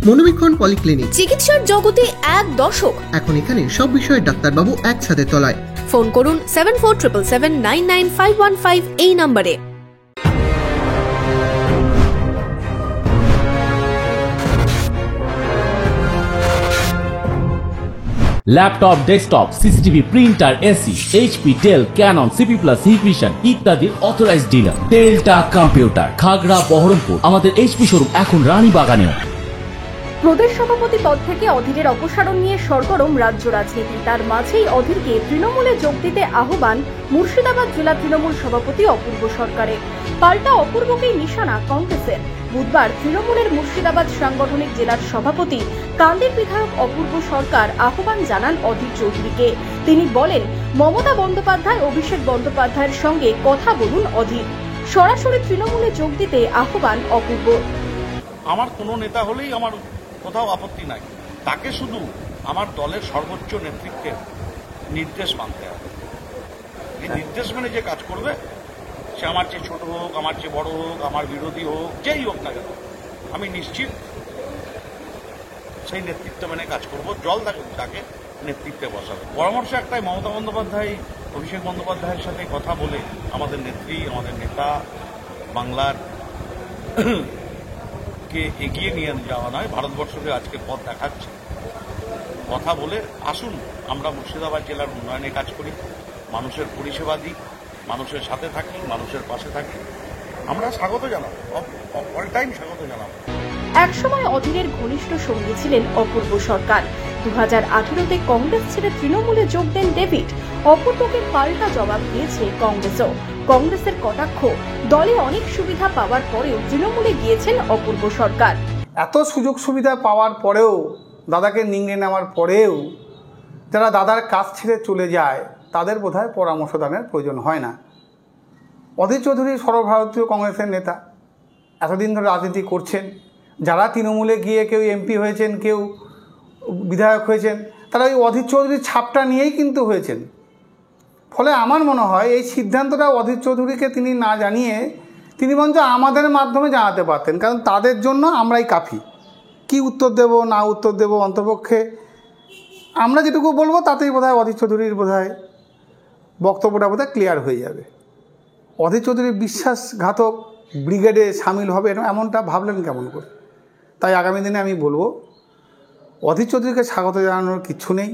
মনোবীক্ষণ polyclinic, চিকিৎসার জগতে এক দশক। এখন এখানে সব বিষয়ে ডাক্তারবাবু একসাথে তলায়। ফোন করুন 7477799515 এই নম্বরে। Laptop, desktop, CCTV, printer, AC, HP, Dell, Canon, CP plus, Hikvision ইত্যাদির অথরাইজড ডিলার টেলটা কম্পিউটার, খাগড়া, বহরমপুর। আমাদের এইচপি শোরুম এখন রানীবাগানেও। প্রদেশ সভাপতি পদ থেকে অধীরের অপসারণ নিয়ে সরগরম রাজ্য রাজনীতি। তার মাঝেই অধীরকে তৃণমূলে যোগ দিতে আহ্বান মুর্শিদাবাদ জেলা তৃণমূল সভাপতি অপূর্ব সরকারের। পাল্টা অপূর্বকেই নিশানা কংগ্রেসের। বুধবার তৃণমূলের মুর্শিদাবাদ সাংগঠনিক জেলার সভাপতি কান্দির বিধায়ক অপূর্ব সরকার আহ্বান জানান অধীর চৌধুরীকে। তিনি বলেন, মমতা বন্দ্যোপাধ্যায়, অভিষেক বন্দ্যোপাধ্যায়ের সঙ্গে কথা বলুন অধীর। সরাসরি তৃণমূলে যোগ দিতে আহ্বান অপূর্ব। আমার কোনো নেতা হলেই আমার কোথাও আপত্তি নাই, তাকে শুধু আমার দলের সর্বোচ্চ নেতৃত্বের নির্দেশ মানতে হবে। এই নির্দেশ মেনে যে কাজ করবে, সে আমার চেয়ে ছোট হোক, আমার চেয়ে বড় হোক, আমার বিরোধী হোক, যেই হোক না কেন, আমি নিশ্চিত সেই নেতৃত্ব মেনে কাজ করব। জল তাকে নেতৃত্বে বসাবে। পরামর্শ একটাই, মমতা বন্দ্যোপাধ্যায়, অভিষেক বন্দ্যোপাধ্যায়ের সাথে কথা বলে আমাদের নেত্রী, আমাদের নেতা বাংলার এগিয়ে নিয়ে যাওয়া নয়, ভারতবর্ষকে আজকে পথ দেখাচ্ছে। কথা বলে আসুন, আমরা মুর্শিদাবাদ জেলার উন্নয়নে কাজ করি, মানুষের পরিষেবা দিই, মানুষের সাথে থাকি, মানুষের পাশে থাকি। আমরা স্বাগত জানাবো, অল টাইম স্বাগত জানাবো। একসময় অধীরের ঘনিষ্ঠ সঙ্গী ছিলেন অপূর্ব সরকার। 2018-তে কংগ্রেস ছেড়ে তৃণমূলে যোগ দেন ডেভিড। অপূর্বকে পাল্টা জবাব দিয়েছে কংগ্রেসও। কংগ্রেসের কটাক্ষ, দলে অনেক সুবিধা পাওয়ার পরেও তৃণমূলে গিয়েছেন অপূর্ব সরকার। এত সুযোগ সুবিধা পাওয়ার পরেও, দাদাকে নিংড়ে নেওয়ার পরেও যারা দাদার কাছ ছেড়ে চলে যায়, তাদের বোধহয় পরামর্শ দানের প্রয়োজন হয় না। অধীর চৌধুরী সর্বভারতীয় কংগ্রেসের নেতা, এতদিন ধরে রাজনীতি করছেন। যারা তৃণমূলে গিয়ে কেউ এমপি হয়েছেন, কেউ বিধায়ক হয়েছেন, তারা ওই অধীর চৌধুরীর ছাপটা নিয়েই কিন্তু হয়েছেন। ফলে আমার মনে হয় এই সিদ্ধান্তটা অধীর চৌধুরীকে তিনি না জানিয়ে তিনি বরঞ্চ আমাদের মাধ্যমে জানাতে পারতেন, কারণ তাদের জন্য আমরাই কাফি। কি উত্তর দেব না উত্তর দেব, অন্তপক্ষে আমরা যেটুকু বলবো তাতেই বোধহয় অধীর চৌধুরীর বোধহয় বক্তব্যটা বোধহয় ক্লিয়ার হয়ে যাবে। অধীর চৌধুরীর বিশ্বাসঘাতক ব্রিগেডে সামিল হবে এমনটা ভাবলেন কেমন করে? তাই আগামী দিনে আমি বলবো, অধীর চৌধুরীকে স্বাগত জানানোর কিছু নেই।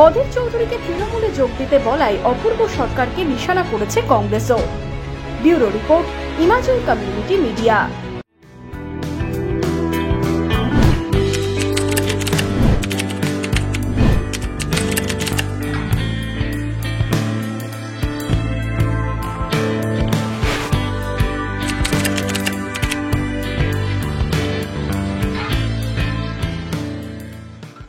অধীর চৌধুরীকে তৃণমূলে যোগ দিতে বলায় অপূর্ব সরকারকে নিশানা করেছে কংগ্রেসও। Bureau report, Himachal community media.